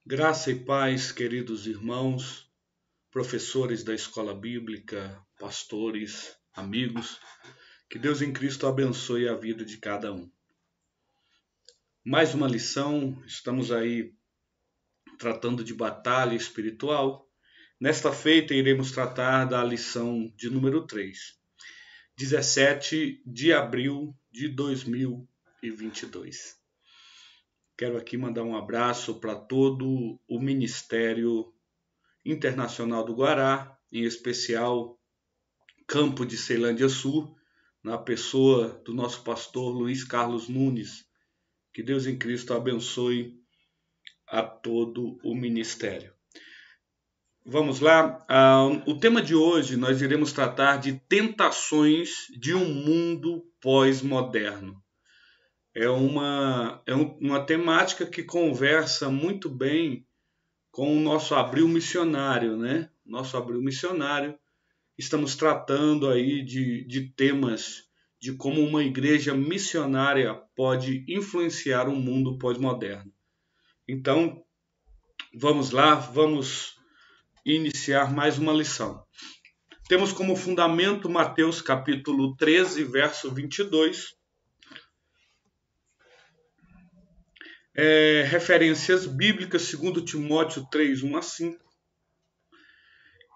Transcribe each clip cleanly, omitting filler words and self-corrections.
Graça e paz, queridos irmãos, professores da escola bíblica, pastores, amigos, que Deus em Cristo abençoe a vida de cada um. Mais uma lição, estamos aí tratando de batalha espiritual. Nesta feita iremos tratar da lição de número 3, 17 de abril de 2022. Quero aqui mandar um abraço para todo o Ministério Internacional do Guará, em especial Campo de Ceilândia Sul, na pessoa do nosso pastor Luiz Carlos Nunes. Que Deus em Cristo abençoe a todo o ministério. Vamos lá, o tema de hoje nós iremos tratar de tentações de um mundo pós-moderno. É uma temática que conversa muito bem com o nosso abril missionário, né? Nosso abril missionário, estamos tratando aí de temas de como uma igreja missionária pode influenciar o mundo pós-moderno. Então, vamos lá, vamos iniciar mais uma lição. Temos como fundamento Mateus capítulo 13, verso 22, referências bíblicas, 2 Timóteo 3, 1 a 5.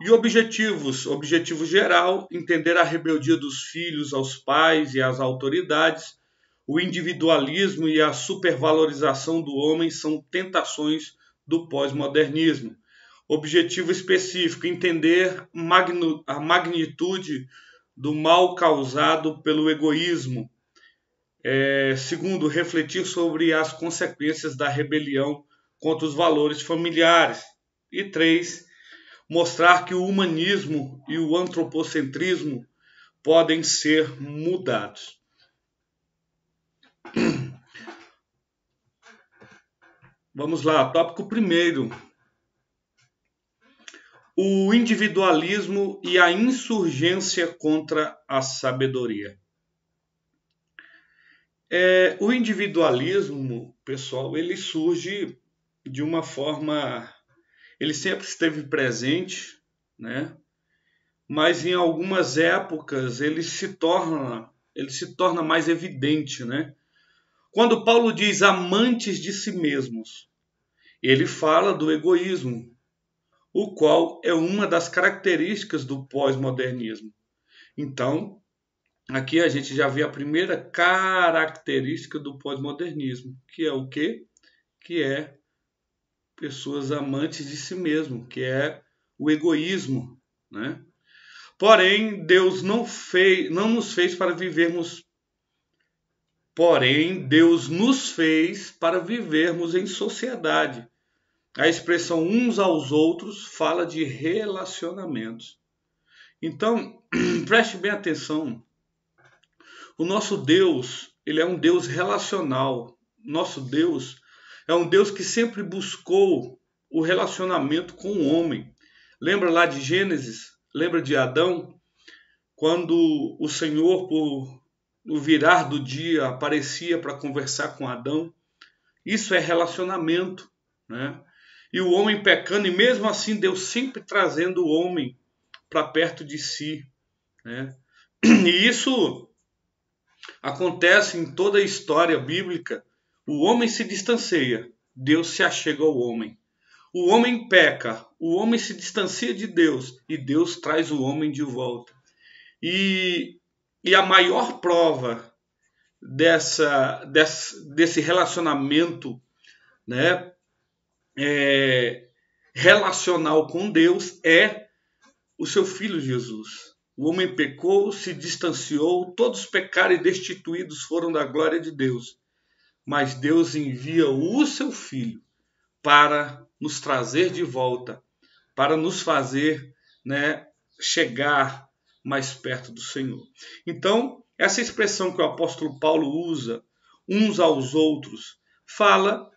E objetivo geral, entender a rebeldia dos filhos aos pais e às autoridades, o individualismo e a supervalorização do homem são tentações do pós-modernismo. Objetivo específico, entender a magnitude do mal causado pelo egoísmo. Segundo, refletir sobre as consequências da rebelião contra os valores familiares. E 3, mostrar que o humanismo e o antropocentrismo podem ser mudados. Vamos lá, tópico primeiro. O individualismo e a insurgência contra a sabedoria. O individualismo, pessoal, ele surge de uma forma... Ele sempre esteve presente, né? Mas em algumas épocas ele se torna mais evidente, né? Quando Paulo diz amantes de si mesmos, ele fala do egoísmo, o qual é uma das características do pós-modernismo. Então, aqui a gente já vê a primeira característica do pós-modernismo, que é o quê? Que é pessoas amantes de si mesmo, que é o egoísmo, né? Porém, Deus não nos fez para vivermos. Porém, Deus nos fez para vivermos em sociedade. A expressão uns aos outros fala de relacionamentos. Então, preste bem atenção. O nosso Deus, ele é um Deus relacional. Nosso Deus é um Deus que sempre buscou o relacionamento com o homem. Lembra lá de Gênesis? Lembra de Adão? Quando o Senhor, no virar do dia, aparecia para conversar com Adão. Isso é relacionamento, né? E o homem pecando, e mesmo assim Deus sempre trazendo o homem para perto de si, né? E isso acontece em toda a história bíblica. O homem se distancia, Deus se achega ao homem. O homem peca, o homem se distancia de Deus e Deus traz o homem de volta. E a maior prova desse relacionamento, né, relacional com Deus é o seu Filho Jesus. O homem pecou, se distanciou, todos pecaram e destituídos foram da glória de Deus. Mas Deus envia o seu Filho para nos trazer de volta, para nos fazer, né, chegar mais perto do Senhor. Então, essa expressão que o apóstolo Paulo usa, uns aos outros, fala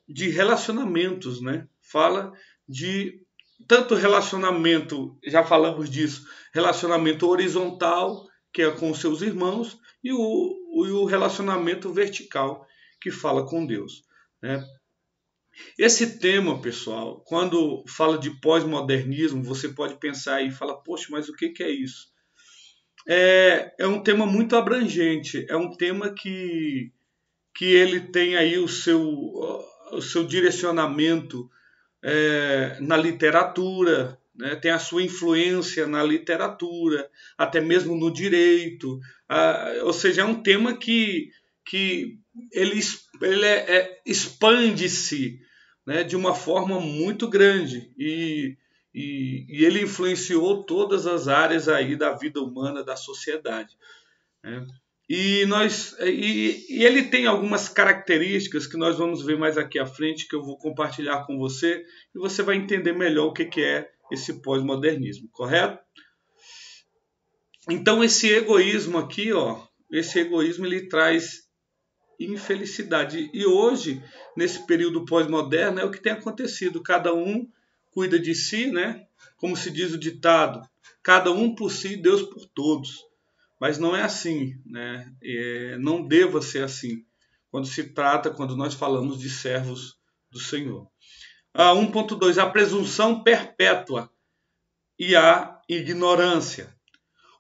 de relacionamentos, né? Fala de tanto relacionamento, já falamos disso, relacionamento horizontal, que é com os seus irmãos, e o relacionamento vertical, que fala com Deus, né? Esse tema, pessoal, quando fala de pós-modernismo, você pode pensar e falar, poxa, mas o que é isso? É um tema muito abrangente, é um tema que ele tem aí o seu direcionamento na literatura, né? Tem a sua influência na literatura, até mesmo no direito, ou seja, é um tema que ele expande-se, né, de uma forma muito grande e ele influenciou todas as áreas aí da vida humana, da sociedade, né? E ele tem algumas características que nós vamos ver mais aqui à frente, que eu vou compartilhar com você, e você vai entender melhor o que é esse pós-modernismo, correto? Então esse egoísmo aqui, ó, esse egoísmo ele traz infelicidade. E hoje, nesse período pós-moderno, é o que tem acontecido. Cada um cuida de si, né? Como se diz o ditado, cada um por si, Deus por todos. Mas não é assim, né? Não deva ser assim quando nós falamos de servos do Senhor. 1.2, a presunção perpétua e a ignorância.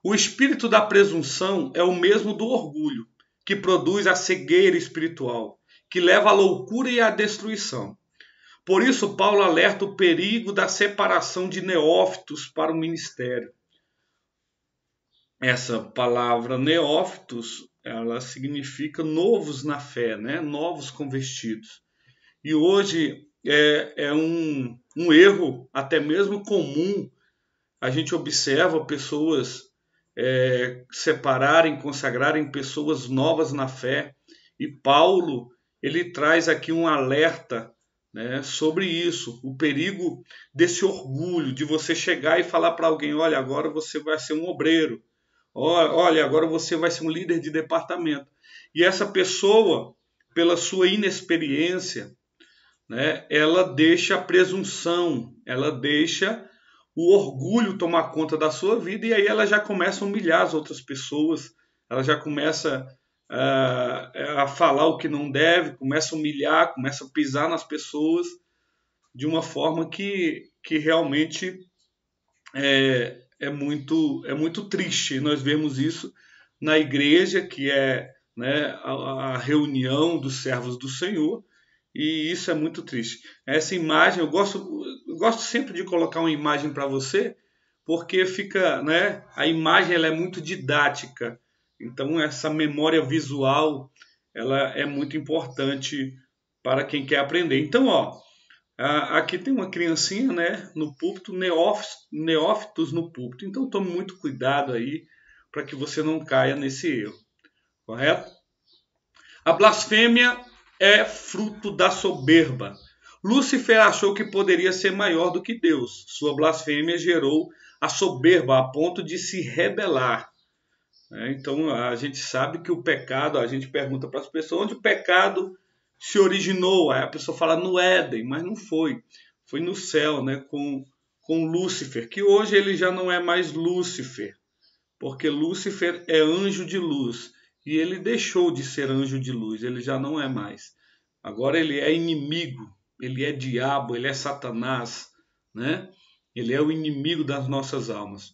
O espírito da presunção é o mesmo do orgulho, que produz a cegueira espiritual, que leva à loucura e à destruição. Por isso, Paulo alerta o perigo da separação de neófitos para o ministério. Essa palavra neófitos, ela significa novos na fé, né? Novos convertidos. E hoje é um erro até mesmo comum. A gente observa pessoas separarem, consagrarem pessoas novas na fé. E Paulo, ele traz aqui um alerta, né, sobre isso, o perigo desse orgulho, de você chegar e falar para alguém, olha, agora você vai ser um obreiro, olha, agora você vai ser um líder de departamento. E essa pessoa, pela sua inexperiência, né, ela deixa a presunção, ela deixa o orgulho tomar conta da sua vida e aí ela já começa a humilhar as outras pessoas, ela já começa a falar o que não deve, começa a humilhar, começa a pisar nas pessoas de uma forma que realmente é muito triste. Nós vemos isso na igreja, que é, né, a reunião dos servos do Senhor, e isso é muito triste. Essa imagem, eu gosto sempre de colocar uma imagem para você, porque fica, né, a imagem ela é muito didática. Então essa memória visual ela é muito importante para quem quer aprender. Então, ó, aqui tem uma criancinha, né, no púlpito, neófitos no púlpito. Então tome muito cuidado aí para que você não caia nesse erro, correto? A blasfêmia é fruto da soberba. Lúcifer achou que poderia ser maior do que Deus. Sua blasfêmia gerou a soberba a ponto de se rebelar. Então a gente sabe que o pecado, a gente pergunta para as pessoas onde o pecado se originou. Aí a pessoa fala no Éden, mas não foi. Foi no céu, né, com Lúcifer, que hoje ele já não é mais Lúcifer, porque Lúcifer é anjo de luz. E ele deixou de ser anjo de luz, ele já não é mais. Agora ele é inimigo, ele é diabo, ele é Satanás, né? Ele é o inimigo das nossas almas.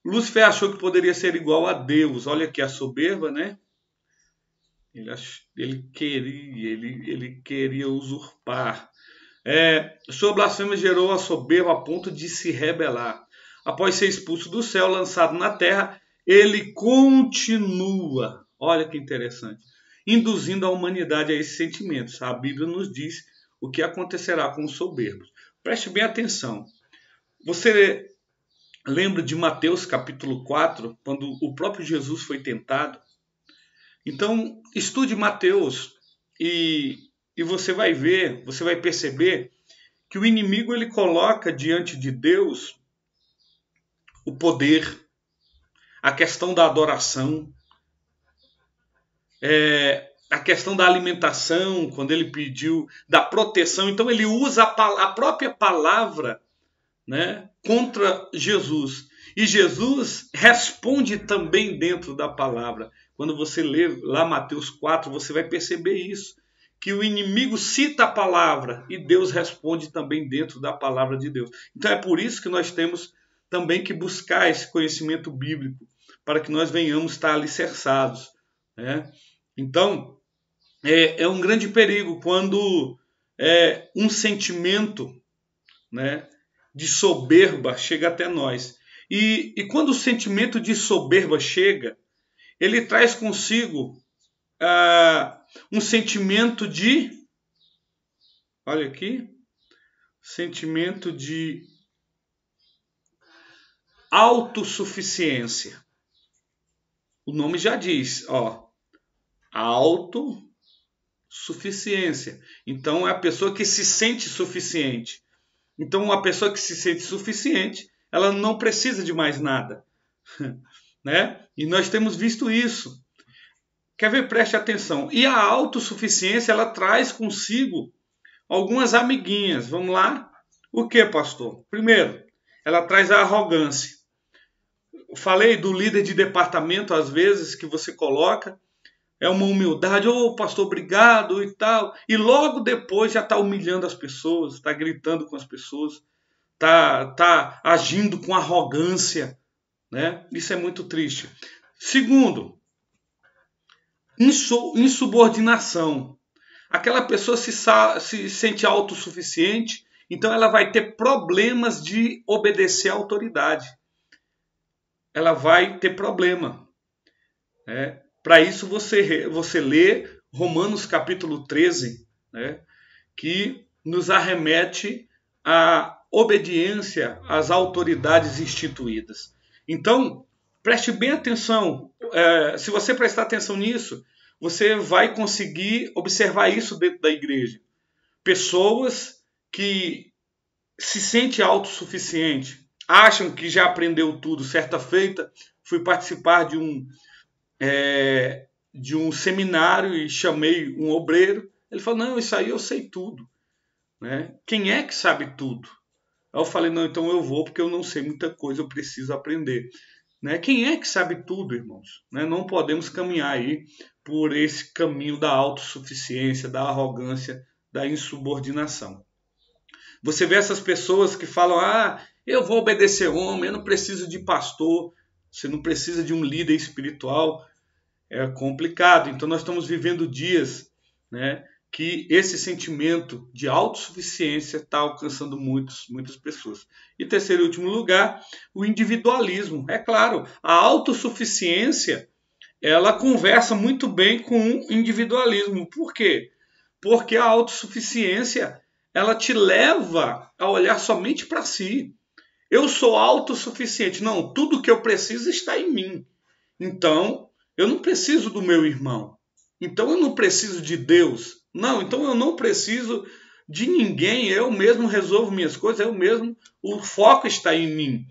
Lúcifer achou que poderia ser igual a Deus. Olha aqui a soberba, né? Ele queria usurpar. Sua blasfêmia gerou a soberba a ponto de se rebelar. Após ser expulso do céu, lançado na terra, ele continua, olha que interessante, induzindo a humanidade a esses sentimentos. A Bíblia nos diz o que acontecerá com os soberbos. Preste bem atenção. Você lembra de Mateus capítulo 4, quando o próprio Jesus foi tentado? Então, estude Mateus e você vai ver, você vai perceber que o inimigo ele coloca diante de Deus o poder, a questão da adoração, a questão da alimentação, quando ele pediu, da proteção. Então ele usa a própria palavra, né, contra Jesus. E Jesus responde também dentro da palavra. Quando você lê lá Mateus 4, você vai perceber isso. que o inimigo cita a palavra e Deus responde também dentro da palavra de Deus. Então é por isso que nós temos também que buscar esse conhecimento bíblico, para que nós venhamos estar alicerçados, né? Então, é um grande perigo quando um sentimento, né, de soberba chega até nós. E quando o sentimento de soberba chega, ele traz consigo um sentimento de, olha aqui, sentimento de autossuficiência. O nome já diz, ó, autossuficiência. Então é a pessoa que se sente suficiente. Então a pessoa que se sente suficiente, ela não precisa de mais nada, né? E nós temos visto isso. Quer ver? Preste atenção. E a autossuficiência, ela traz consigo algumas amiguinhas. Vamos lá? O que, pastor? Primeiro, ela traz a arrogância. Eu falei do líder de departamento, às vezes, que você coloca, é uma humildade, ô pastor, obrigado e tal. E logo depois já está humilhando as pessoas, está gritando com as pessoas, está agindo com arrogância, né? Isso é muito triste. Segundo, insubordinação. Aquela pessoa se sente autossuficiente, então ela vai ter problemas de obedecer à autoridade. Ela vai ter problema. Né? Para isso você lê Romanos capítulo 13, né? Que nos arremete à obediência às autoridades instituídas. Então, preste bem atenção. Se você prestar atenção nisso, você vai conseguir observar isso dentro da igreja. Pessoas que se sentem autossuficientes, acham que já aprendeu tudo. Certa feita, fui participar de um seminário e chamei um obreiro. Ele falou, não, isso aí eu sei tudo. Né? Quem é que sabe tudo? Aí eu falei, não, então eu vou porque eu não sei muita coisa, eu preciso aprender. Né? Quem é que sabe tudo, irmãos? Né? Não podemos caminhar aí por esse caminho da autossuficiência, da arrogância, da insubordinação. Você vê essas pessoas que falam, eu vou obedecer homem, eu não preciso de pastor, você não precisa de um líder espiritual. É complicado. Então nós estamos vivendo dias, né, que esse sentimento de autossuficiência está alcançando muitas pessoas. E terceiro e último lugar, o individualismo. É claro, a autossuficiência, ela conversa muito bem com o individualismo. Por quê? Porque a autossuficiência, ela te leva a olhar somente para si. Eu sou autossuficiente. Não, tudo que eu preciso está em mim. Então, eu não preciso do meu irmão. Então, eu não preciso de Deus. Não, então eu não preciso de ninguém. Eu mesmo resolvo minhas coisas. Eu mesmo, o foco está em mim.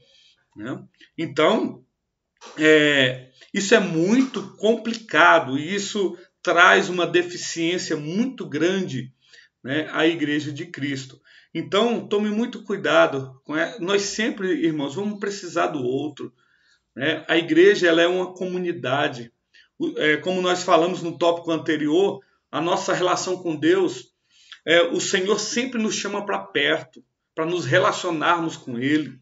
Né? Então, isso é muito complicado. E isso traz uma deficiência muito grande, né, à Igreja de Cristo. Então, tome muito cuidado. Nós sempre, irmãos, vamos precisar do outro. Né? A igreja, ela é uma comunidade. Como nós falamos no tópico anterior, a nossa relação com Deus, o Senhor sempre nos chama para perto, para nos relacionarmos com Ele.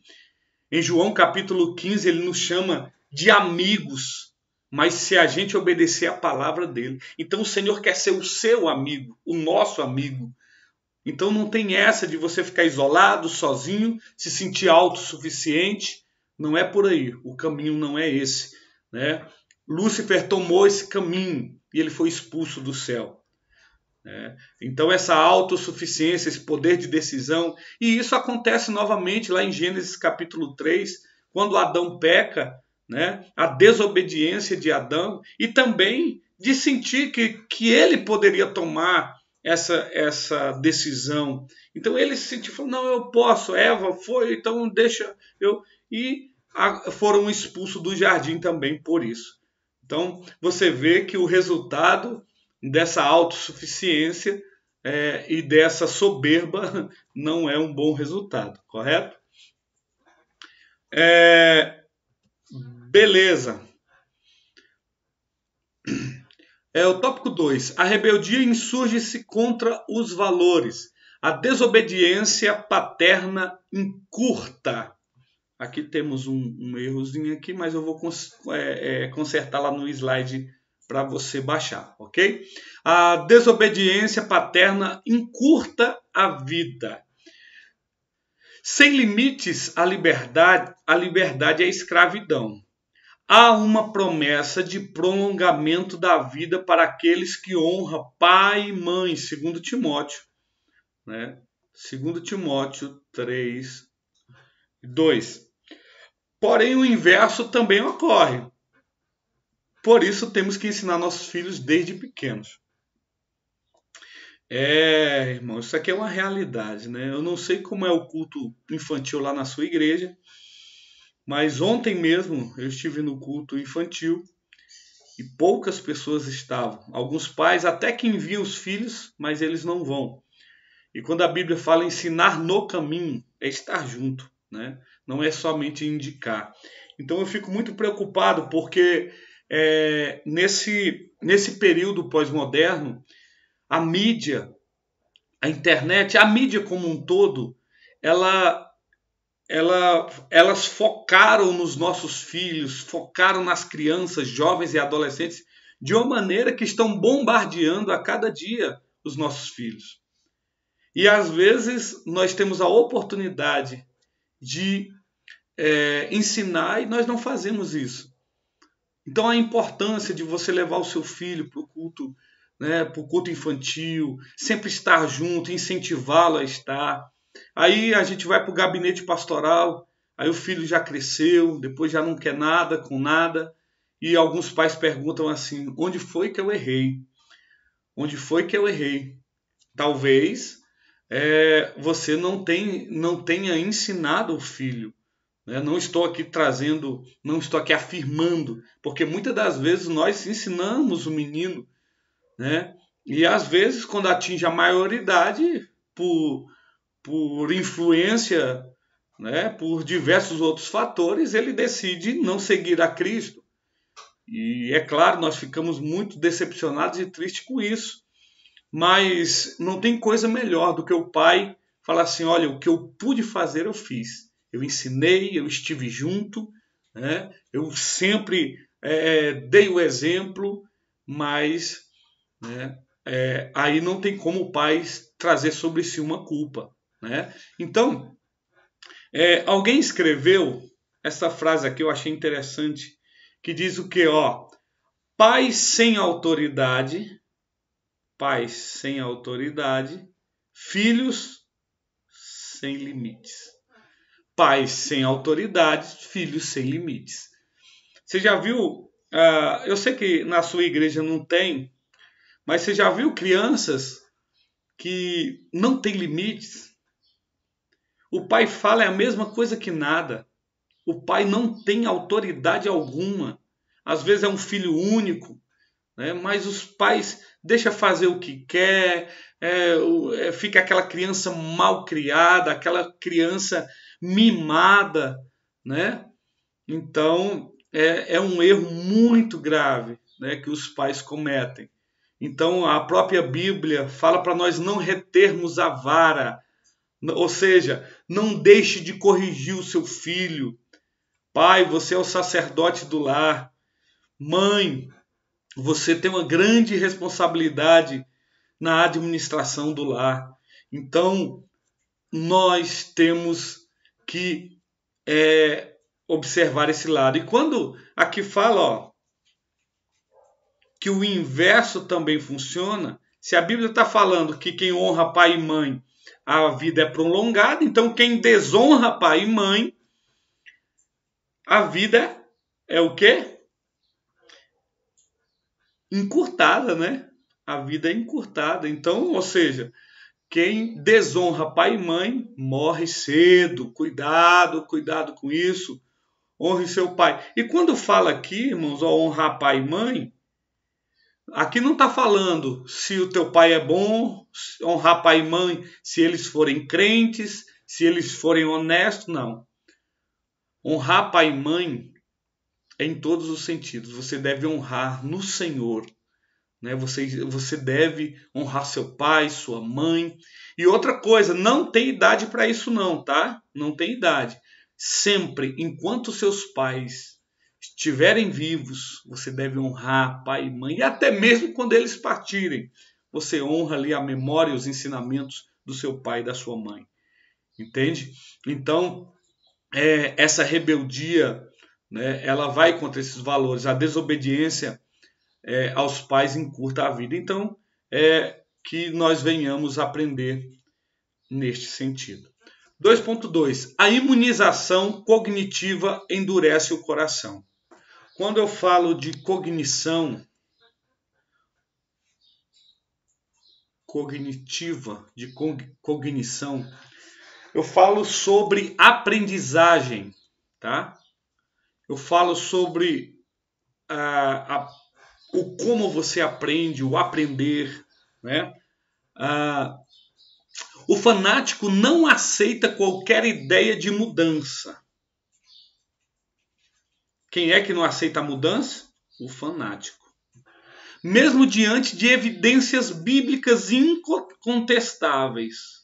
Em João capítulo 15, Ele nos chama de amigos, mas se a gente obedecer a palavra dEle. Então o Senhor quer ser o seu amigo, o nosso amigo. Então não tem essa de você ficar isolado, sozinho, se sentir autossuficiente. Não é por aí, o caminho não é esse. Né? Lúcifer tomou esse caminho e ele foi expulso do céu. Né? Então essa autossuficiência, esse poder de decisão, e isso acontece novamente lá em Gênesis capítulo 3, quando Adão peca, né? A desobediência de Adão, e também de sentir que ele poderia tomar essa decisão. Então ele se sentiu, falou, não, eu posso, Eva foi, então deixa eu... E foram expulsos do jardim também por isso. Então você vê que o resultado dessa autossuficiência e dessa soberba não é um bom resultado, correto? Beleza. O tópico 2. A rebeldia insurge-se contra os valores. A desobediência paterna encurta. Aqui temos um errozinho aqui, mas eu vou consertar lá no slide para você baixar, ok? A desobediência paterna encurta a vida. Sem limites à liberdade é escravidão. Há uma promessa de prolongamento da vida para aqueles que honram pai e mãe, 2 Timóteo, né? 2 Timóteo 3, 2. Porém, o inverso também ocorre. Por isso, temos que ensinar nossos filhos desde pequenos. Irmão, isso aqui é uma realidade, né? Eu não sei como é o culto infantil lá na sua igreja, mas ontem mesmo eu estive no culto infantil e poucas pessoas estavam. Alguns pais até que enviam os filhos, mas eles não vão. E quando a Bíblia fala ensinar no caminho, é estar junto, né? Não é somente indicar. Então eu fico muito preocupado porque nesse período pós-moderno, a mídia, a internet, a mídia como um todo, elas focaram nos nossos filhos, focaram nas crianças, jovens e adolescentes, de uma maneira que estão bombardeando a cada dia os nossos filhos. E às vezes nós temos a oportunidade de ensinar e nós não fazemos isso. Então a importância de você levar o seu filho para o culto, né, para o culto infantil, sempre estar junto, incentivá-lo a estar. Aí a gente vai para o gabinete pastoral, aí o filho já cresceu, depois já não quer nada com nada, e alguns pais perguntam assim, onde foi que eu errei? Onde foi que eu errei? Talvez você não tenha ensinado o filho. Né? Não estou aqui trazendo, não estou aqui afirmando, porque muitas das vezes nós ensinamos o menino, né? E às vezes quando atinge a maioridade, por influência, né, por diversos outros fatores, ele decide não seguir a Cristo. E é claro, nós ficamos muito decepcionados e tristes com isso. Mas não tem coisa melhor do que o pai falar assim, olha, o que eu pude fazer eu fiz. Eu ensinei, eu estive junto, né? Eu sempre dei o exemplo, mas né, aí não tem como o pai trazer sobre si uma culpa. Né? Então, alguém escreveu essa frase aqui, eu achei interessante, que diz o quê? Pais sem autoridade, filhos sem limites. Pais sem autoridade, filhos sem limites. Você já viu, eu sei que na sua igreja não tem, mas você já viu crianças que não têm limites? O pai fala a mesma coisa que nada. O pai não tem autoridade alguma. Às vezes é um filho único, né? Mas os pais deixam fazer o que quer, fica aquela criança mal criada, aquela criança mimada, né? Então é um erro muito grave, né, que os pais cometem. Então a própria Bíblia fala para nós não retermos a vara, ou seja, não deixe de corrigir o seu filho. Pai, você é o sacerdote do lar. Mãe, você tem uma grande responsabilidade na administração do lar. Então, nós temos que observar esse lado. E quando aqui fala que o inverso também funciona, se a Bíblia está falando que quem honra pai e mãe, a vida é prolongada, então quem desonra pai e mãe, a vida é o quê? Encurtada, né? A vida é encurtada. Então, ou seja, quem desonra pai e mãe morre cedo. Cuidado com isso. Honre seu pai. E quando fala aqui, irmãos, honrar pai e mãe, aqui não está falando se o teu pai é bom, honrar pai e mãe, se eles forem crentes, se eles forem honestos, não. Honrar pai e mãe é em todos os sentidos. Você deve honrar no Senhor, né? Você deve honrar seu pai, sua mãe. E outra coisa, não tem idade para isso não, tá? Não tem idade. Sempre, enquanto seus pais estiverem vivos, você deve honrar pai e mãe. E até mesmo quando eles partirem, você honra ali a memória e os ensinamentos do seu pai e da sua mãe. Entende? Então, essa rebeldia, né, ela vai contra esses valores. A desobediência aos pais encurta a vida. Então, que nós venhamos aprender neste sentido. 2.2. A imunização cognitiva endurece o coração. Quando eu falo de cognição cognitiva, de cognição, eu falo sobre aprendizagem, tá? Eu falo sobre o como você aprende, o aprender, né? O fanático não aceita qualquer ideia de mudança. Quem é que não aceita a mudança? O fanático. Mesmo diante de evidências bíblicas incontestáveis.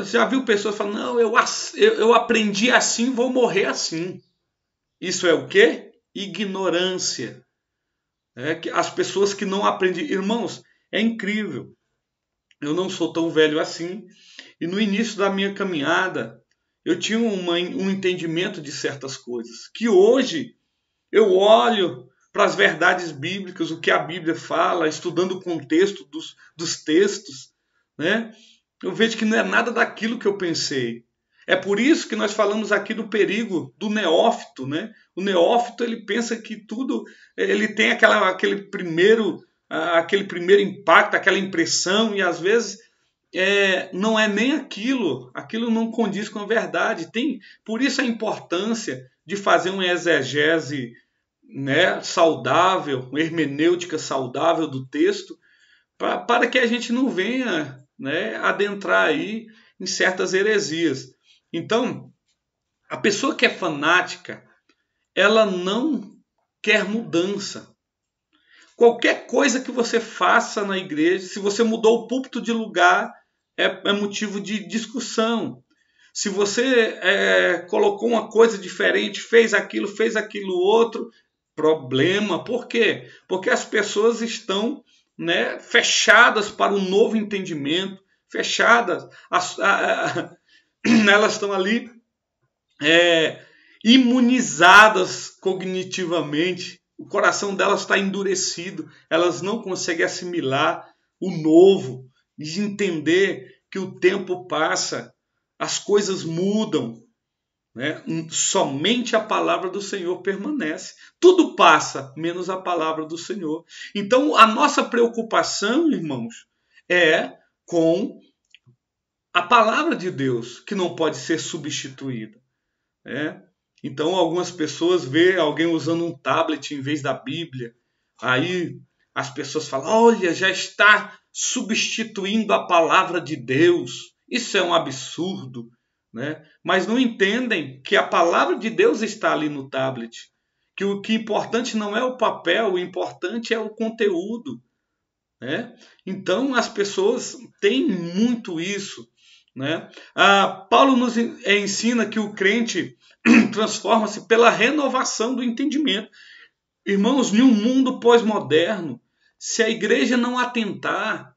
Já viu pessoas falando, não, eu aprendi assim, vou morrer assim. Isso é o quê? Ignorância. As pessoas que não aprendem. Irmãos, é incrível. Eu não sou tão velho assim. E no início da minha caminhada, eu tinha um entendimento de certas coisas. Que hoje eu olho para as verdades bíblicas, o que a Bíblia fala, estudando o contexto dos textos, né? Eu vejo que não é nada daquilo que eu pensei. É por isso que nós falamos aqui do perigo do neófito, né? O neófito, ele pensa que tudo, ele tem aquele primeiro impacto, aquela impressão, e às vezes não é nem aquilo não condiz com a verdade. Por isso a importância de fazer uma exegese, né, saudável, uma hermenêutica saudável do texto, para que a gente não venha, né, adentrar aí em certas heresias. Então, a pessoa que é fanática, ela não quer mudança. Qualquer coisa que você faça na igreja, se você mudou o púlpito de lugar, é motivo de discussão. Se você colocou uma coisa diferente, fez aquilo outro, problema. Por quê? Porque as pessoas estão, né, fechadas para um novo entendimento, fechadas, elas estão ali imunizadas cognitivamente, o coração delas está endurecido, elas não conseguem assimilar o novo, de entender que o tempo passa, as coisas mudam, né? Somente a palavra do Senhor permanece. Tudo passa, menos a palavra do Senhor. Então, a nossa preocupação, irmãos, é com a palavra de Deus, que não pode ser substituída. Então, algumas pessoas vê alguém usando um tablet em vez da Bíblia. Aí as pessoas falam, olha, já está substituindo a palavra de Deus. Isso é um absurdo. Né? Mas não entendem que a palavra de Deus está ali no tablet. Que o que é importante não é o papel, o importante é o conteúdo. Né? Então as pessoas têm muito isso. Né? Paulo nos ensina que o crente transforma-se pela renovação do entendimento. Irmãos, em um mundo pós-moderno, se a igreja não atentar,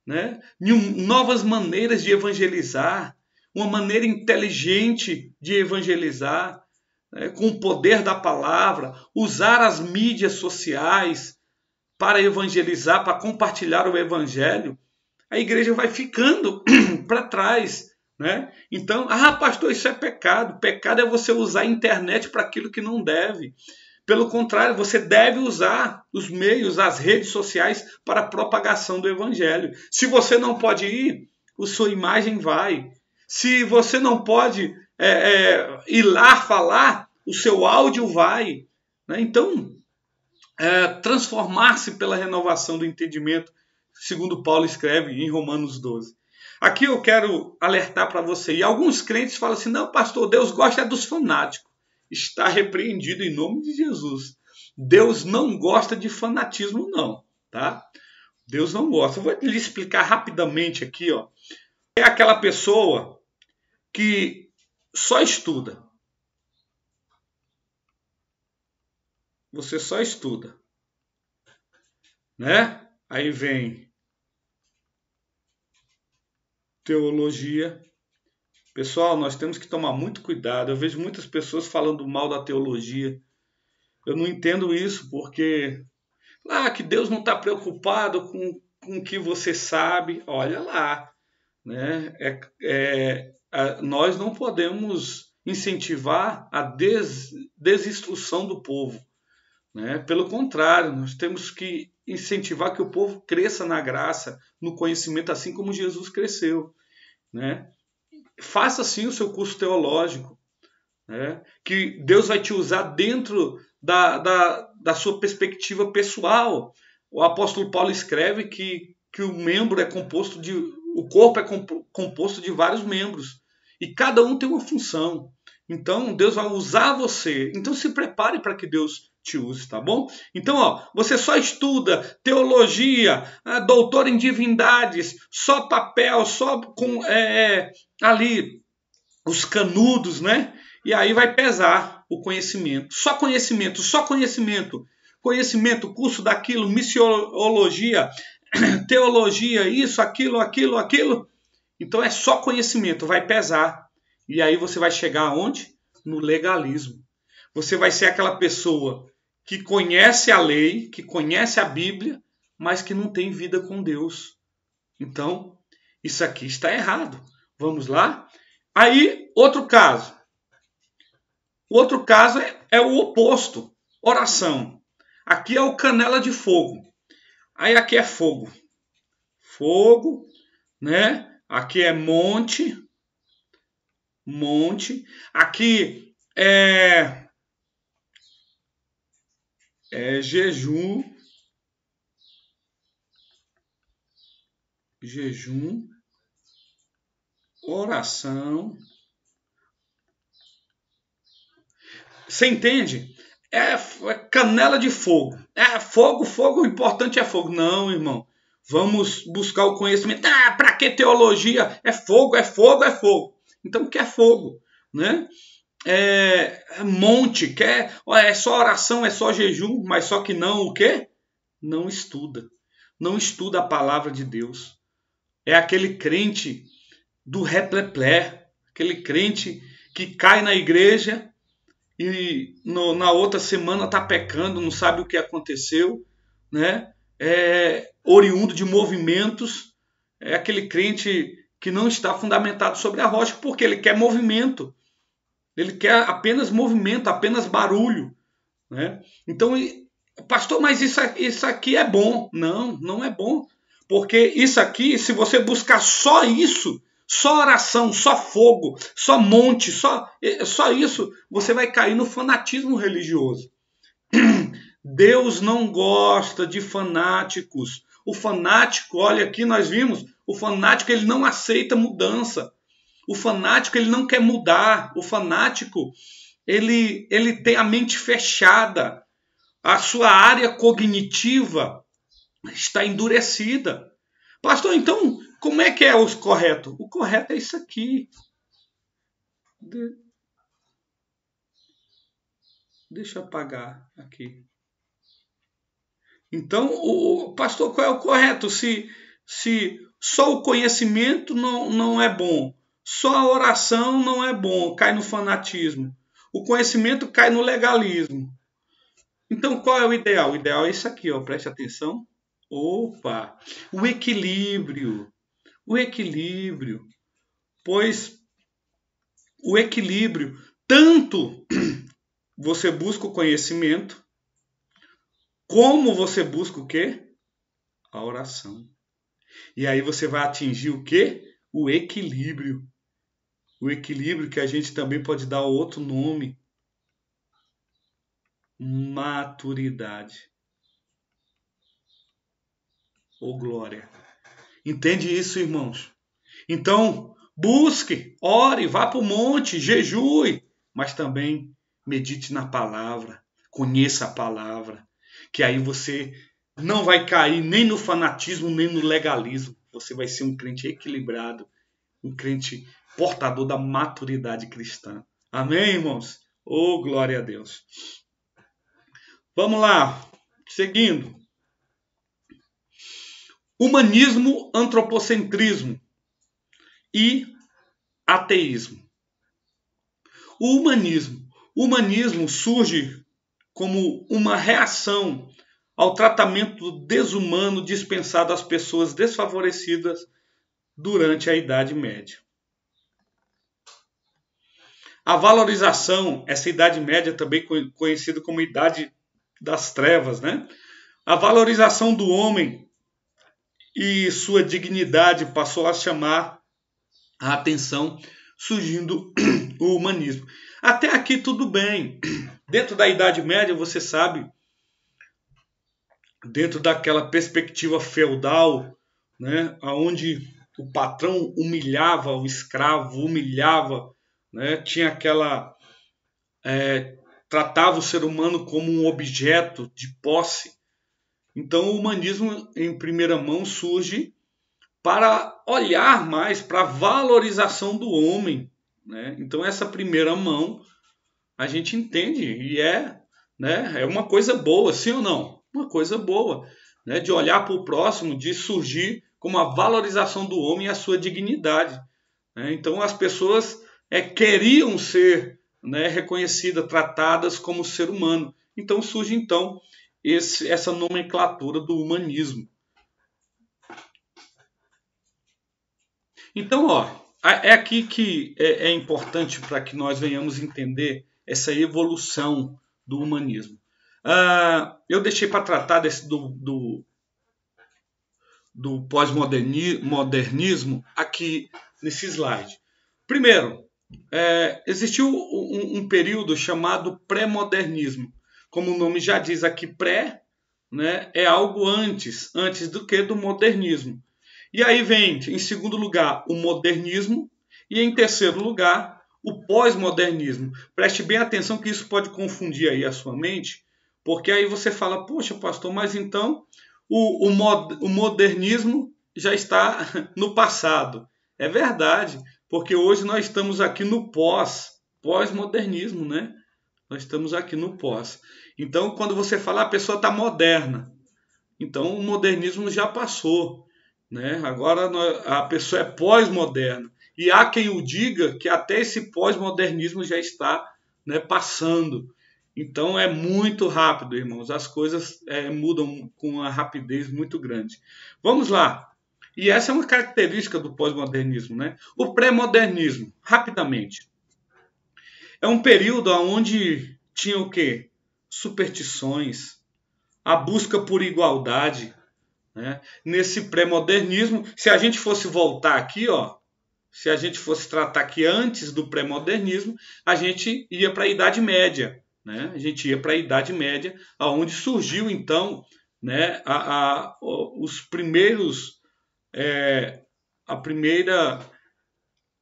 né, em novas maneiras de evangelizar, uma maneira inteligente de evangelizar, né, com o poder da palavra, usar as mídias sociais para evangelizar, para compartilhar o evangelho, a igreja vai ficando para trás. Né? Então, pastor, isso é pecado. Pecado é você usar a internet para aquilo que não deve. Pelo contrário, você deve usar os meios, as redes sociais para a propagação do evangelho. Se você não pode ir, a sua imagem vai. Se você não pode ir lá falar, o seu áudio vai. Né? Então, transformar-se pela renovação do entendimento, segundo Paulo escreve em Romanos 12. Aqui eu quero alertar para você. E alguns crentes falam assim, não, pastor, Deus gosta dos fanáticos. Está repreendido em nome de Jesus. Deus não gosta de fanatismo, não, tá? Deus não gosta. Eu vou lhe explicar rapidamente aqui, ó. É aquela pessoa que só estuda. Você só estuda, né? Aí vem teologia. Pessoal, nós temos que tomar muito cuidado. Eu vejo muitas pessoas falando mal da teologia. Eu não entendo isso, porque que Deus não está preocupado com o que você sabe. Olha lá, né? Nós não podemos incentivar a desinstrução do povo, né? Pelo contrário, nós temos que incentivar que o povo cresça na graça, no conhecimento, assim como Jesus cresceu, né? Faça sim o seu curso teológico, né? Que Deus vai te usar dentro da sua perspectiva pessoal. O apóstolo Paulo escreve que o membro é composto de... O corpo é composto de vários membros. E cada um tem uma função. Então, Deus vai usar você. Então, se prepare para que Deus te use, tá bom? Então, ó, você só estuda teologia, doutor em divindades, só papel, só com ali os canudos, né? E aí vai pesar o conhecimento. Só conhecimento, só conhecimento. Conhecimento, curso daquilo, missiologia, teologia, isso, aquilo. Então é só conhecimento, vai pesar. E aí você vai chegar aonde? No legalismo. Você vai ser aquela pessoa que conhece a lei, que conhece a Bíblia, mas que não tem vida com Deus. Então, isso aqui está errado. Vamos lá? Aí, outro caso. O outro caso é o oposto. Oração. Aqui é o canela de fogo. Aí aqui é fogo. Fogo, né? Aqui é monte. Aqui é jejum. Oração. Você entende? É canela de fogo. Fogo, o importante é fogo. Não, irmão. Vamos buscar o conhecimento. Para que teologia? É fogo. Então, o que é fogo? Né? Monte, é só oração, é só jejum, mas só que não o quê? Não estuda. Não estuda a palavra de Deus. É aquele crente do repleplé, aquele crente que cai na igreja e na outra semana está pecando, não sabe o que aconteceu, né? Oriundo de movimentos, é aquele crente que não está fundamentado sobre a rocha, porque ele quer movimento, ele quer apenas movimento, apenas barulho, né? Então, pastor, mas isso aqui é bom. Não, não é bom, porque isso aqui, se você buscar só isso, só oração, só fogo, só monte, só isso, você vai cair no fanatismo religioso. Deus não gosta de fanáticos. O fanático, olha aqui nós vimos, o fanático ele não aceita mudança. O fanático ele não quer mudar. O fanático ele tem a mente fechada. A sua área cognitiva está endurecida. Pastor, então como é que é o correto? O correto é isso aqui. Deixa eu apagar aqui. Então, pastor, qual é o correto? Se só o conhecimento não é bom, só a oração não é bom, cai no fanatismo. O conhecimento cai no legalismo. Então, qual é o ideal? O ideal é isso aqui, ó, preste atenção. Opa! O equilíbrio. Pois o equilíbrio, tanto você busca o conhecimento, como você busca o quê? A oração. E aí você vai atingir o quê? O equilíbrio. O equilíbrio que a gente também pode dar outro nome. Maturidade. Ô glória. Entende isso, irmãos? Então, busque, ore, vá para o monte, jejue, mas também medite na palavra. Conheça a palavra, que aí você não vai cair nem no fanatismo, nem no legalismo. Você vai ser um crente equilibrado, um crente portador da maturidade cristã. Amém, irmãos? Oh, glória a Deus. Vamos lá, seguindo. Humanismo, antropocentrismo e ateísmo. O humanismo surge como uma reação ao tratamento desumano dispensado às pessoas desfavorecidas durante a Idade Média. A valorização, essa Idade Média também conhecida como Idade das Trevas, né? A valorização do homem e sua dignidade passou a chamar a atenção, surgindo o humanismo. Até aqui tudo bem. Dentro da Idade Média, você sabe, dentro daquela perspectiva feudal, né, onde o patrão humilhava o escravo, humilhava, né, tinha aquela... tratava o ser humano como um objeto de posse. Então o humanismo, em primeira mão, surge para olhar mais para a valorização do homem, né? Então essa primeira mão a gente entende e é uma coisa boa, sim ou não? Uma coisa boa, né? De olhar para o próximo, de surgir como a valorização do homem e a sua dignidade, né? Então as pessoas queriam ser, né, reconhecidas, tratadas como ser humano. Então surge essa nomenclatura do humanismo. Então, é aqui que é importante para que nós venhamos entender essa evolução do humanismo. Eu deixei para tratar do pós-modernismo aqui nesse slide. Primeiro, existiu um período chamado pré-modernismo. Como o nome já diz aqui, pré, né, é algo antes do que do modernismo. E aí vem, em segundo lugar, o modernismo e, em terceiro lugar, o pós-modernismo. Preste bem atenção que isso pode confundir aí a sua mente, porque aí você fala, poxa, pastor, mas então o modernismo já está no passado. É verdade, porque hoje nós estamos aqui no pós-modernismo, né? Nós estamos aqui no pós. Então, quando você fala, a pessoa está moderna. Então, o modernismo já passou, né? Agora a pessoa é pós-moderna. E há quem o diga que até esse pós-modernismo já está, né, passando. Então, é muito rápido, irmãos. As coisas mudam com uma rapidez muito grande. Vamos lá. E essa é uma característica do pós-modernismo, né? O pré-modernismo, rapidamente. É um período onde tinha o quê? Superstições, a busca por igualdade, né? Nesse pré-modernismo, se a gente fosse voltar aqui, se a gente fosse tratar aqui antes do pré-modernismo, a gente ia para a Idade Média, né? A gente ia para a Idade Média, onde surgiu então, né, os primeiros,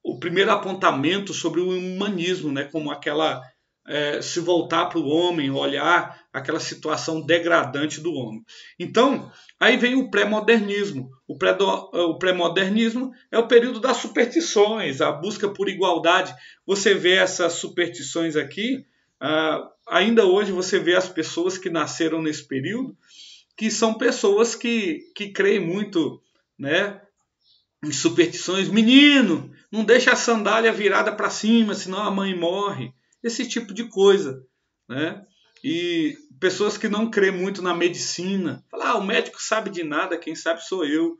o primeiro apontamento sobre o humanismo, né, como aquela se voltar para o homem, olhar aquela situação degradante do homem. Então, aí vem o pré-modernismo. O pré-modernismo é o período das superstições, a busca por igualdade. Você vê essas superstições aqui, ainda hoje você vê as pessoas que nasceram nesse período, que são pessoas que creem muito, né, em superstições. Menino, não deixa a sandália virada para cima, senão a mãe morre. Esse tipo de coisa, né? E pessoas que não creem muito na medicina. Falam, o médico sabe de nada, quem sabe sou eu,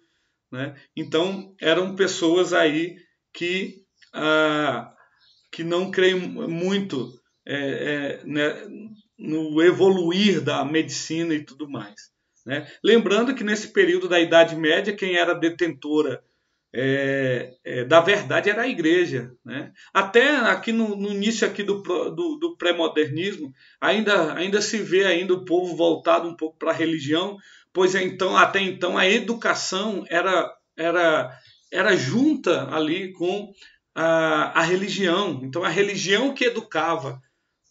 né? Então, eram pessoas aí que não creem muito né, no evoluir da medicina e tudo mais, né? Lembrando que nesse período da Idade Média, quem era detentora da verdade era a igreja, né? Até aqui no início aqui do pré-modernismo ainda se vê ainda o povo voltado um pouco para a religião, pois até então a educação era junta ali com a religião. Então a religião que educava,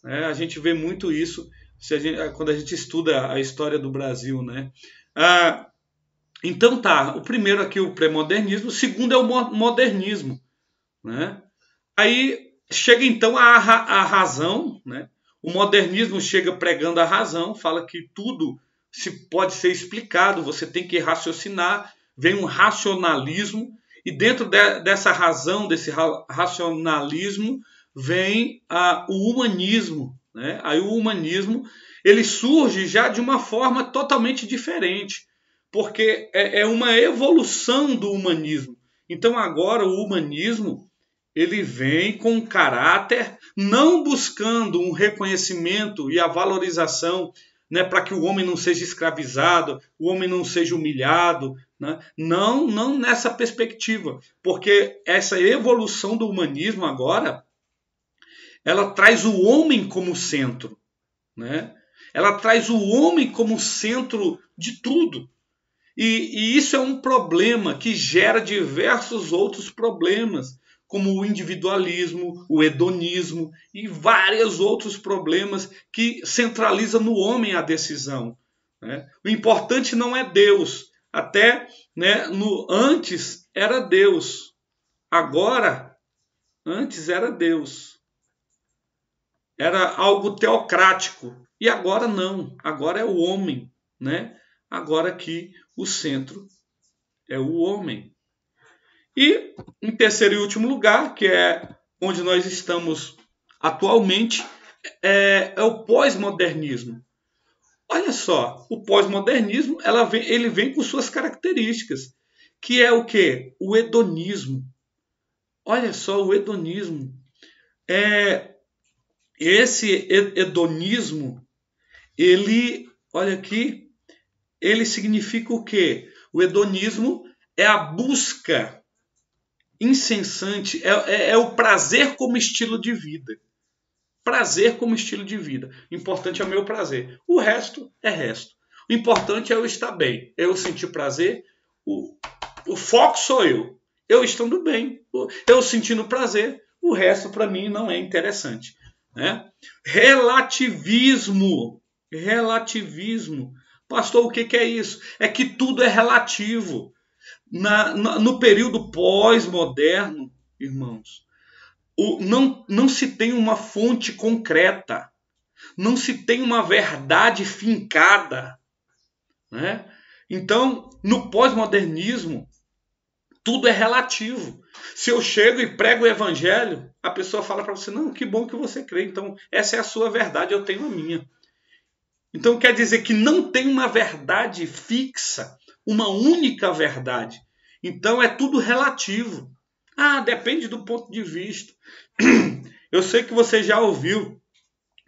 né? A gente vê muito isso quando a gente estuda a história do Brasil, né? Então tá, o primeiro aqui o pré-modernismo, o segundo é o modernismo, né? Aí chega então a razão, né? O modernismo chega pregando a razão, fala que tudo pode ser explicado, você tem que raciocinar, vem um racionalismo, e dentro dessa razão, desse racionalismo, vem o humanismo, né? Aí o humanismo ele surge já de uma forma totalmente diferente, porque é uma evolução do humanismo. Então agora o humanismo ele vem com um caráter, não buscando um reconhecimento e a valorização, né, para que o homem não seja escravizado, o homem não seja humilhado, né? Não nessa perspectiva, porque essa evolução do humanismo agora, ela traz o homem como centro, né? Ela traz o homem como centro de tudo. E isso é um problema que gera diversos outros problemas, como o individualismo, o hedonismo e vários outros problemas que centralizam no homem a decisão, né? O importante não é Deus. Até, né, antes era Deus. Agora, antes era Deus. Era algo teocrático. E agora não. Agora é o homem, né? Agora que o centro é o homem. E, em terceiro e último lugar, que é onde nós estamos atualmente, é o pós-modernismo. Olha só, o pós-modernismo ele vem com suas características, que é o quê? O hedonismo. Olha só, o hedonismo. Esse hedonismo, olha aqui, ele significa o quê? O hedonismo é a busca incessante, é o prazer como estilo de vida. Prazer como estilo de vida. O importante é o meu prazer. O resto é resto. O importante é eu estar bem. É eu sentir prazer. O foco sou eu. Eu estando bem. Eu sentindo prazer. O resto para mim não é interessante, né? Relativismo. Relativismo. Pastor, o que é isso? É que tudo é relativo. No período pós-moderno, irmãos, não se tem uma fonte concreta, não se tem uma verdade fincada, né? Então, no pós-modernismo, tudo é relativo. Se eu chego e prego o evangelho, a pessoa fala para você, não, que bom que você crê, então essa é a sua verdade, eu tenho a minha. Então quer dizer que não tem uma verdade fixa, uma única verdade. Então é tudo relativo. Depende do ponto de vista. Eu sei que você já ouviu,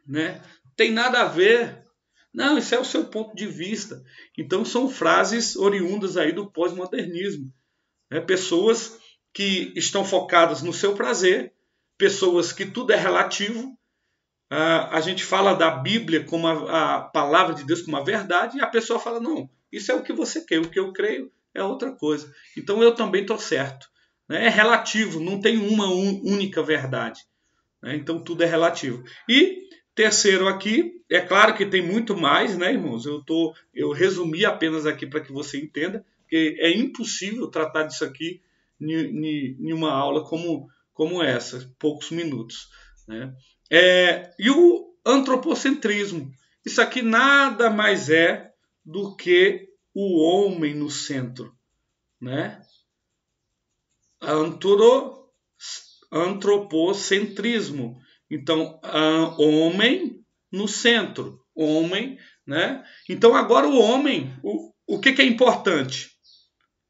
né? Tem nada a ver. Não, isso é o seu ponto de vista. Então são frases oriundas aí do pós-modernismo, né? Pessoas que estão focadas no seu prazer, pessoas que tudo é relativo. A gente fala da Bíblia como a palavra de Deus como a verdade, e a pessoa fala, não, isso é o que você crê, o que eu creio é outra coisa. Então eu também estou certo. É relativo, não tem uma única verdade. Então tudo é relativo. E terceiro aqui, é claro que tem muito mais, né, irmãos? Eu resumi apenas aqui para que você entenda, porque é impossível tratar disso aqui em uma aula como essa, poucos minutos, né? E o antropocentrismo. Isso aqui nada mais é do que o homem no centro, né? Antropocentrismo. Então, homem no centro. Homem, né? Então, agora o homem, o que é importante?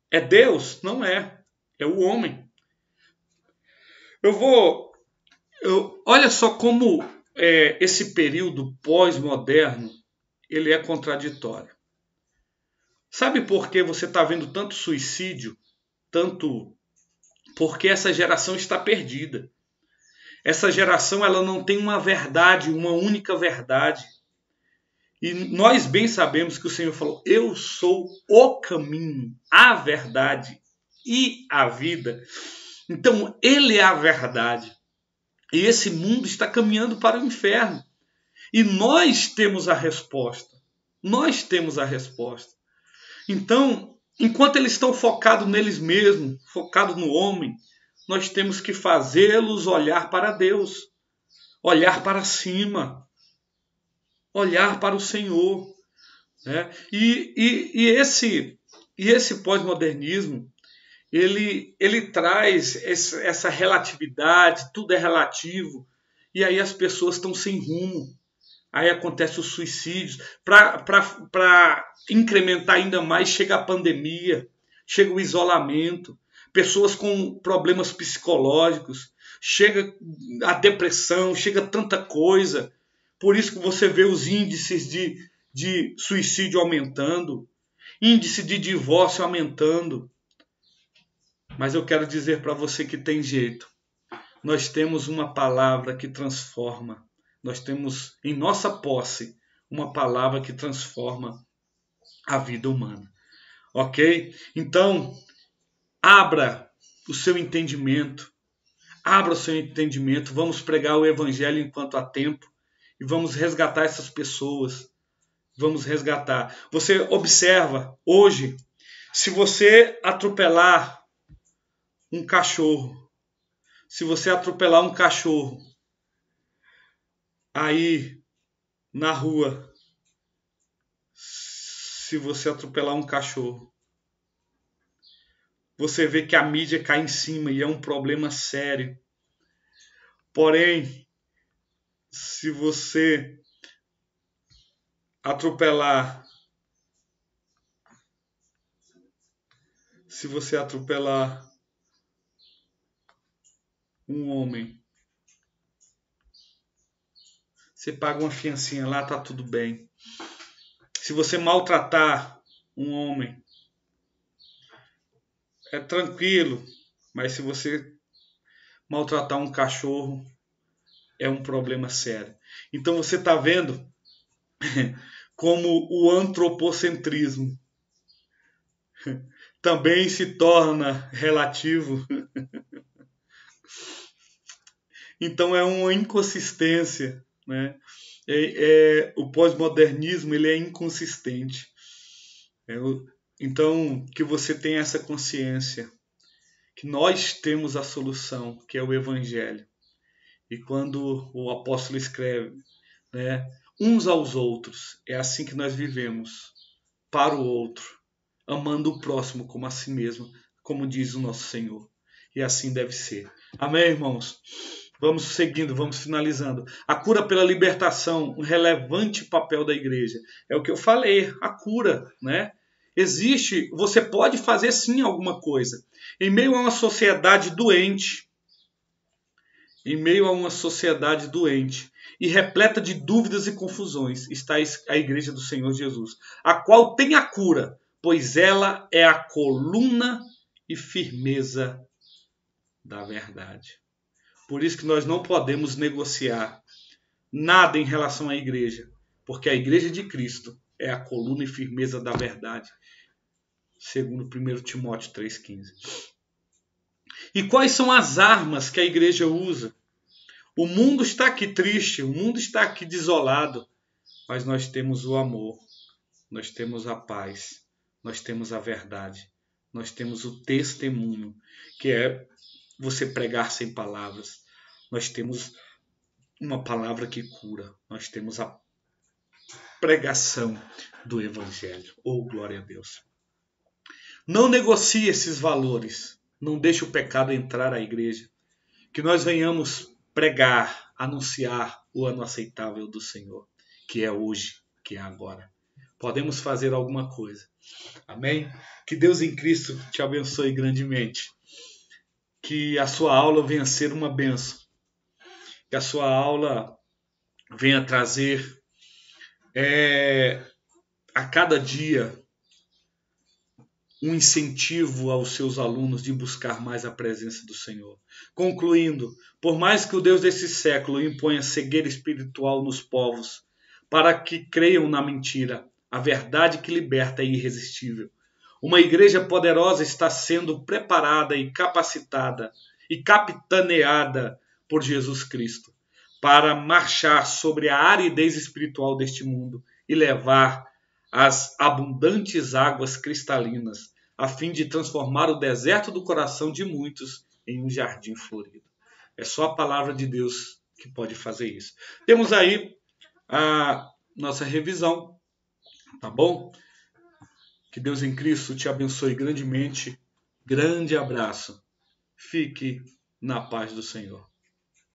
É Deus? Não é. É o homem. Olha só como esse período pós-moderno ele é contraditório. Sabe por que você está vendo tanto suicídio? Porque essa geração está perdida. Essa geração ela não tem uma verdade, uma única verdade. E nós bem sabemos que o Senhor falou, eu sou o caminho, a verdade e a vida. Então, Ele é a verdade. E esse mundo está caminhando para o inferno. E nós temos a resposta. Nós temos a resposta. Então, enquanto eles estão focados neles mesmos, focados no homem, nós temos que fazê-los olhar para Deus, olhar para cima, olhar para o Senhor. Né? E esse pós-modernismo, ele traz essa relatividade, tudo é relativo, e aí as pessoas estão sem rumo. Aí acontece os suicídios. Para incrementar ainda mais, chega a pandemia, chega o isolamento, pessoas com problemas psicológicos, chega a depressão, chega tanta coisa. Por isso que você vê os índices de suicídio aumentando, índice de divórcio aumentando. Mas eu quero dizer para você que tem jeito. Nós temos uma palavra que transforma. Nós temos em nossa posse uma palavra que transforma a vida humana. Ok? Então, abra o seu entendimento. Abra o seu entendimento. Vamos pregar o evangelho enquanto há tempo. E vamos resgatar essas pessoas. Vamos resgatar. Você observa hoje, se você atropelar um cachorro, aí na rua, se você atropelar um cachorro, você vê que a mídia cai em cima e é um problema sério. Porém, se você atropelar um homem, você paga uma fiancinha lá, tá tudo bem. Se você maltratar um homem, é tranquilo. Mas se você maltratar um cachorro, é um problema sério. Então você está vendo como o antropocentrismo também se torna relativo. Então é uma inconsistência, né? O pós-modernismo, ele é inconsistente. Então, que você tenha essa consciência que nós temos a solução, que é o Evangelho. E quando o apóstolo escreve, né, uns aos outros, é assim que nós vivemos, para o outro, amando o próximo como a si mesmo, como diz o nosso Senhor. E assim deve ser. Amém, irmãos? Vamos seguindo, vamos finalizando. A cura pela libertação, um relevante papel da igreja. É o que eu falei, a cura, né? Existe, você pode fazer sim alguma coisa. Em meio a uma sociedade doente, e repleta de dúvidas e confusões, está a igreja do Senhor Jesus, a qual tem a cura, pois ela é a coluna e firmeza da verdade. Por isso que nós não podemos negociar nada em relação à igreja, porque a igreja de Cristo é a coluna e firmeza da verdade, segundo 1 Timóteo 3,15. E quais são as armas que a igreja usa? O mundo está aqui triste, o mundo está aqui desolado, mas nós temos o amor, nós temos a paz, nós temos a verdade, nós temos o testemunho, que é você pregar sem palavras. Nós temos uma palavra que cura, nós temos a pregação do Evangelho. Oh, glória a Deus! Não negocie esses valores, não deixe o pecado entrar à igreja, que nós venhamos pregar, anunciar o ano aceitável do Senhor, que é hoje, que é agora. Podemos fazer alguma coisa. Amém? Que Deus em Cristo te abençoe grandemente. Que a sua aula venha ser uma bênção. Que a sua aula venha trazer a cada dia um incentivo aos seus alunos de buscar mais a presença do Senhor. Concluindo, por mais que o Deus desse século imponha cegueira espiritual nos povos, para que creiam na mentira, a verdade que liberta é irresistível. Uma igreja poderosa está sendo preparada e capacitada e capitaneada por Jesus Cristo, para marchar sobre a aridez espiritual deste mundo e levar as abundantes águas cristalinas, a fim de transformar o deserto do coração de muitos em um jardim florido. É só a palavra de Deus que pode fazer isso. Temos aí a nossa revisão, tá bom? Que Deus em Cristo te abençoe grandemente. Grande abraço. Fique na paz do Senhor.